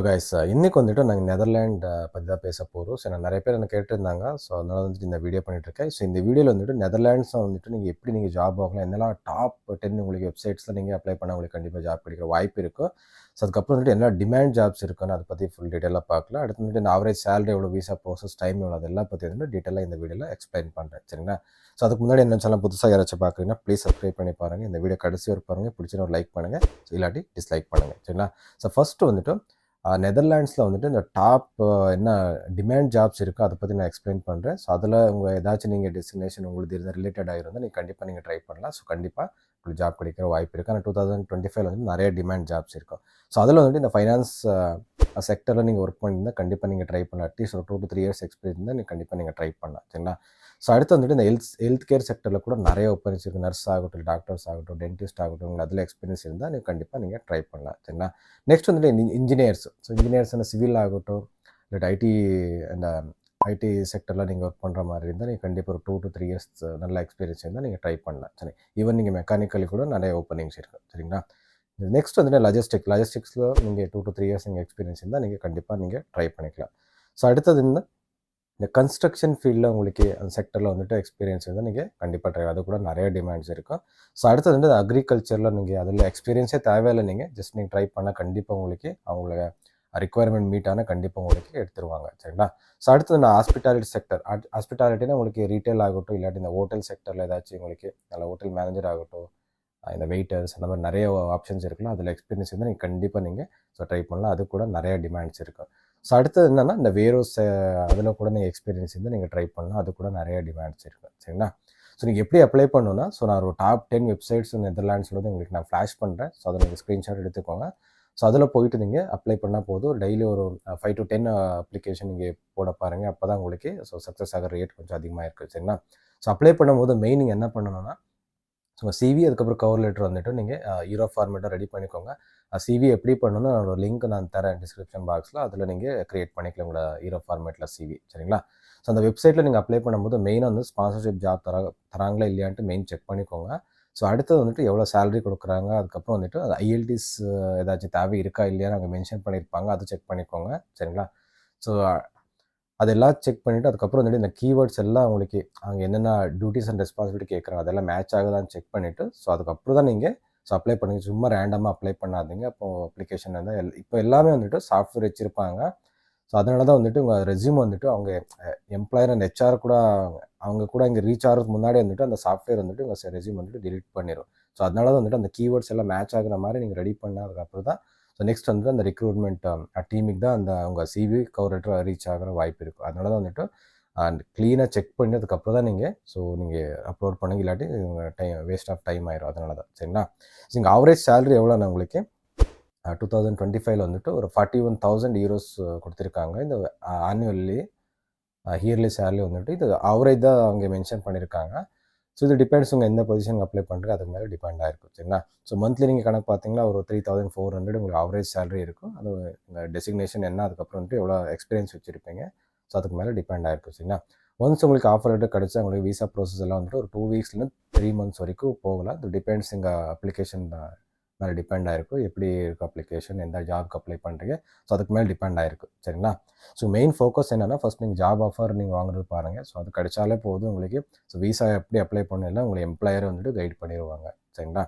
Guys, இன்னைக்கு வந்துட்டு நாங்கள் நெதர்லாண்ட் பற்றி தான் பேச போகிறோம். ஸோ நான் நிறைய பேர் என்ன கேட்டிருந்தாங்க. ஸோ அதனால் வந்துட்டு இந்த வீடியோ பண்ணிகிட்ருக்கேன். ஸோ இந்த வீடியோவில் வந்துட்டு நெதர்லாண்ட்ஸை வந்துட்டு நீங்கள் எப்படி நீங்கள் ஜாப் ஆகலாம், என்னெல்லாம் டாப் 10 உங்களுக்கு வெப்சைட்ஸில் நீங்கள் அப்ளை பண்ணால் உங்களுக்கு கண்டிப்பாக ஜாப் கிடைக்கிற வாய்ப்பு இருக்கும். ஸோ அதுக்கப்புறம் வந்துட்டு என்ன டிமாண்ட் ஜாப்ஸ் இருக்குன்னு அதை பற்றி ஃபுல் டீட்டெயிலாக பார்க்கலாம். அடுத்து வந்துட்டு இந்த ஆவரேஜ் சேலரி எவ்வளோ, வீசா ப்ரோசஸ் டைம் எவ்வளோ, அதெல்லாம் பற்றி வந்துட்டு டீட்டெயிலாக இந்த வீடியோவில் எக்ஸ்பிளைன் பண்ணுறேன். சரிங்களா? ஸோ அதுக்கு முன்னாடி என்ன சேனல் புதுசாக யாராச்சும் பார்க்குறீங்கன்னா ப்ளீஸ் சப்ஸ்கிரைப் பண்ணி பாருங்கள். இந்த வீடியோ கடைசி வரை பாருங்கள். பிடிச்சினா ஒரு லைக் பண்ணுங்கள், இல்லாட்டி டிஸ்லைக் பண்ணுங்கள். சரிங்களா? ஸோ ஃபஸ்ட்டு வந்துட்டு நெதர்லாண்ட்ஸில் வந்துட்டு இந்த டாப் என்ன டிமாண்ட் ஜாப்ஸ் இருக்கோ அதை பற்றி நான் எக்ஸ்பிளைன் பண்ணுறேன். ஸோ அதில் உங்கள் ஏதாச்சும் நீங்கள் டெஸ்டினேஷன் உங்களுக்கு இது ரிலேட்டடாக இருந்தால் நீங்கள் கண்டிப்பாக நீங்கள் ட்ரை பண்ணலாம். ஸோ கண்டிப்பாக உங்களுக்கு ஜாப் கிடைக்கிற வாய்ப்பு இருக்குது. ஆனால் 2025 வந்து நிறைய டிமாண்ட் ஜாப்ஸ் இருக்கும். ஸோ அதில் வந்துட்டு இந்த ஃபைனான்ஸ் செக்டரில் நீங்கள் ஒர்க் பண்ணியிருந்தால் கண்டிப்பாக நீங்கள் ட்ரை பண்ணலாம். அட்லீஸ்ட் ஒரு 2 to 3 இயர்ஸ் எக்ஸ்பீரியன்ஸ் இருந்தால் நீங்கள் கண்டிப்பாக நீங்கள் ட்ரை பண்ணலாம். சரிங்களா? ஸோ அடுத்து வந்துட்டு இந்த ஹெல்த் கேர் செக்டரில் கூட நிறைய ஓப்பனிங்ஸ் இருக்குது. நர்ஸ் ஆகட்டும், டாக்டர்ஸ் ஆகட்டும், டென்டிஸ்ட் ஆகட்டும், உங்களுக்கு அதில் எக்ஸ்பீரியன்ஸ் இருந்தால் நீங்கள் கண்டிப்பாக நீங்கள் ட்ரை பண்ணலாம். சரிங்களா? நெக்ஸ்ட் வந்துட்டு இன்ஜினியர்ஸ். ஸோ இன்ஜினியர்ஸ்னா சிவில் ஆகட்டும், இல்லாட்டி ஐடி செக்டரில் நீங்கள் ஒர்க் பண்ணுற மாதிரி இருந்தால் நீங்கள் கண்டிப்பாக ஒரு 2 to 3 இயர்ஸ் நல்ல எக்ஸ்பீரியன்ஸ் இருந்தால் நீங்கள் ட்ரை பண்ணலாம். சரி, ஈவன் நீங்கள் மெக்கானிக்கலி கூட நிறைய ஓப்பனிங்ஸ் இருக்குது. சரிங்களா? நெக்ஸ்ட் வந்துட்டு லாஜிஸ்டிக்ஸில் நீங்கள் 2 to 3 இயர்ஸ் நீங்கள் எக்ஸ்பீரியன்ஸ் இருந்தால் நீங்கள் கண்டிப்பாக நீங்கள் ட்ரை பண்ணிக்கலாம். ஸோ அடுத்தது இந்த கன்ஸ்ட்ரக்ஷன் ஃபீல்டில் உங்களுக்கு அந்த செக்டரில் வந்துட்டு எக்ஸ்பீரியன்ஸ் இருந்தால் நீங்கள் கண்டிப்பாக ட்ரை, அது கூட நிறைய டிமாண்ட்ஸ் இருக்கும். ஸோ அடுத்தது வந்து அக்ரிகல்ச்சரில் நீங்கள் அதில் எக்ஸ்பீரியன்ஸே தேவையில்லை, நீங்கள் ஜஸ்ட் நீங்கள் ட்ரை பண்ணால் கண்டிப்பாக உங்களுக்கு அவங்கள ரிக்குவயர்மெண்ட் மீட் ஆனால் கண்டிப்பாக உங்களுக்கு எடுத்துருவாங்க. சரிங்களா? ஸோ அடுத்தது நான் ஹாஸ்பிட்டாலிட்டி செக்டர். ஹாஸ்பிட்டாலிட்டினா உங்களுக்கு ரீட்டைல் ஆகட்டும், இல்லாட்டி இந்த ஹோட்டல் செக்டரில் ஏதாச்சும் உங்களுக்கு நல்ல ஹோட்டல் மேனேஜர் ஆகட்டும், இந்த வெயிட்டர்ஸ், அந்த மாதிரி நிறைய ஆப்ஷன்ஸ் இருக்குல்ல, அதில் எக்ஸ்பீரியன்ஸ் இருந்தால் நீங்கள் கண்டிப்பாக நீங்கள் ஸோ ட்ரை பண்ணலாம். அது கூட நிறைய டிமாண்ட்ஸ் இருக்கும். ஸோ அடுத்தது என்னென்னா இந்த வேரோஸ், அதில் கூட நீங்கள் எக்ஸ்பீரியன்ஸ் இருந்தால் நீங்கள் ட்ரை பண்ணலாம். அது கூட நிறைய டிமாண்ட்ஸ் இருக்குது. சரிங்களா? ஸோ நீங்கள் எப்படி அப்ளை பண்ணணும்னா, ஸோ நான் ஒரு டாப் 10 வெப்சைட்ஸ் நெதர்லாண்ட்ஸில் வந்து உங்களுக்கு நான் ஃப்ளாஷ் பண்ணுறேன். ஸோ அதை நீங்கள் ஸ்க்ரீன்ஷாட் எடுத்துக்கோங்க. ஸோ அதில் போயிட்டு நீங்கள் அப்ளை பண்ணால் போதும். டெய்லி ஒரு 5 to 10 அப்ளிகேஷன் நீங்கள் போட பாருங்கள். அப்போ தான் உங்களுக்கு ஸோ சக்ஸஸ் ஆகிற ரேட் கொஞ்சம் அதிகமாக இருக்குது. சரிங்களா? ஸோ அப்ளை பண்ணும்போது மெயின் நீங்கள் என்ன பண்ணணும்னா, ஸோ சிவி அதுக்கப்புறம் கவர் லெட்டர் வந்துட்டு நீங்கள் ஈரோ ஃபார்மேட்டாக ரெடி பண்ணிக்கோங்க. சிவி எப்படி பண்ணணும்னா நான் ஒரு லிங்க் நான் தரேன் டிஸ்கிரிப்ஷன் பாக்ஸில், அதில் நீங்கள் க்ரியேட் பண்ணிக்கலாம் உங்களோட ஈரோ ஃபார்மேட்டில் சிவி. சரிங்களா? ஸோ அந்த வெப்சைட்டில் நீங்கள் அப்ளை பண்ணும்போது மெயினாக வந்து ஸ்பான்சர்ஷிப் ஜாப் தராங்களா இல்லையான்ட்டு மெயின் செக் பண்ணிக்கோங்க. ஸோ அடுத்தது வந்துட்டு எவ்வளோ சேலரி கொடுக்குறாங்க, அதுக்கப்புறம் வந்துட்டு அது ஐஎல்டிஸ் ஏதாச்சும் தேவை இருக்கா இல்லையான்னு அங்கே மென்ஷன் பண்ணியிருப்பாங்க, அதை செக் பண்ணிக்கோங்க. சரிங்களா? ஸோ அதெல்லாம் செக் பண்ணிவிட்டு அதுக்கப்புறம் வந்துட்டு இந்த கீவேர்ட்ஸ் எல்லாம் உங்களுக்கு அங்கே என்னென்ன டியூட்டிஸ் அண்ட் ரெஸ்பான்சிபிலிட்டி கேட்குறாங்க அதெல்லாம் மேட்ச் ஆகுதான்னு செக் பண்ணிவிட்டு ஸோ அதுக்கப்புறம் தான் நீங்கள் ஸோ அப்ளை பண்ணுங்கள். சும்மா ரேண்டமாக அப்ளை பண்ணாதீங்க. அப்போது அப்ளிகேஷன் இருந்தால் இப்போ எல்லாமே வந்துட்டு சாஃப்ட்வேர் வச்சுருப்பாங்க. ஸோ அதனால தான் வந்துட்டு உங்கள் ரெஸ்யூம் வந்துட்டு அவங்க எம்ப்ளாயர் அண்ட் ஹெச்ஆர் கூட அவங்க கூட இங்கே ரீச் ஆகிறதுக்கு முன்னாடி வந்துட்டு அந்த சாஃப்ட்வேர் வந்துட்டு உங்கள் ரெஸ்யூம் வந்துட்டு டிலீட் பண்ணிடும். ஸோ அதனால தான் வந்துட்டு அந்த கீவேர்ட்ஸ் எல்லாம் மேட்ச் ஆகுற மாதிரி நீங்கள் ரெடி பண்ணதுக்கப்புறம் தான் ஸோ நெக்ஸ்ட் வந்துட்டு அந்த ரெக்ரூட்மெண்ட் டீமுக்கு தான் அந்த உங்கள் சிவி கவர் லெட்டர் ரீச் ஆகிற வாய்ப்பு இருக்கும். அதனால தான் வந்துட்டு க்ளீனாக செக் பண்ணதுக்கப்புறம் தான் நீங்கள் அப்லோட் பண்ணுங்க, இல்லாட்டி உங்கள் வேஸ்ட் ஆஃப் டைம் ஆயிரும். அதனால தான். சரிங்களா? ஸோ இங்கே ஆவரேஜ் சேலரி எவ்வளோண்ணா உங்களுக்கு 2025 வந்துட்டு ஒரு 41,000 யூரோஸ் கொடுத்துருக்காங்க. இந்த ஆனுவல்லி இயர்லி சேலரி வந்துட்டு இது ஆவரேஜ் தான் அவங்க மென்ஷன் பண்ணியிருக்காங்க. ஸோ இது டிபெண்ட்ஸ் உங்கள் எந்த பொசிஷனுக்கு அப்ளை பண்ணுறது அதுக்கு மேலே டிபெண்ட் ஆகிருக்கும். சரிங்களா? ஸோ மந்த்லி நீங்கள் கணக்கு பார்த்தீங்கன்னா ஒரு 3,400 உங்களுக்கு ஆவரேஜ் சேலரி இருக்கும். அது உங்கள் டெசிக்னேஷன் என்ன, அதுக்கப்புறம் வந்துட்டு எவ்வளோ எக்ஸ்பீரியன்ஸ் வச்சுருப்பீங்க, ஸோ அதுக்கு மேலே டிபெண்ட் ஆகிருக்கும். சரிங்களா? ஒன்ஸ் உங்களுக்கு ஆஃபர் லெட்டர் கிடச்சா உங்களுக்கு வீசா ப்ரோசஸ் எல்லாம் வந்துட்டு ஒரு 2 வீக்ஸ்லேருந்து 3 months வரைக்கும் போகலாம். இது டிபெண்ட்ஸ் எங்கள் அப்ளிகேஷன் மேலே டிபெண்ட் ஆகிருக்கும். எப்படி இருக்குது அப்ளிகேஷன், எந்த ஜாப்க்கு அப்ளை பண்ணுறீங்க, ஸோ அதுக்கு மேலே டிபெண்ட் ஆகிருக்கும். சரிங்களா? ஸோ மெயின் ஃபோக்கஸ் என்னென்னா ஃபஸ்ட் நீங்கள் ஜாப் ஆஃபர் நீங்கள் வாங்குறது பாருங்கள். ஸோ அது கிடைச்சாலே போதும் உங்களுக்கு. ஸோ வீசா எப்படி அப்ளை பண்ணல உங்களை எம்ப்ளாயரை வந்துட்டு கைட் பண்ணிடுவாங்க. சரிங்களா?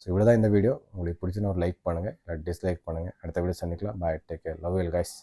ஸோ இவ்வளோ தான் இந்த வீடியோ. உங்களுக்கு பிடிச்சினா ஒரு லைக் பண்ணுங்கள், இல்லை டிஸ்லைக் பண்ணுங்கள். அடுத்த வீடியோ சந்திக்கலாம். Bye, take care, love you guys.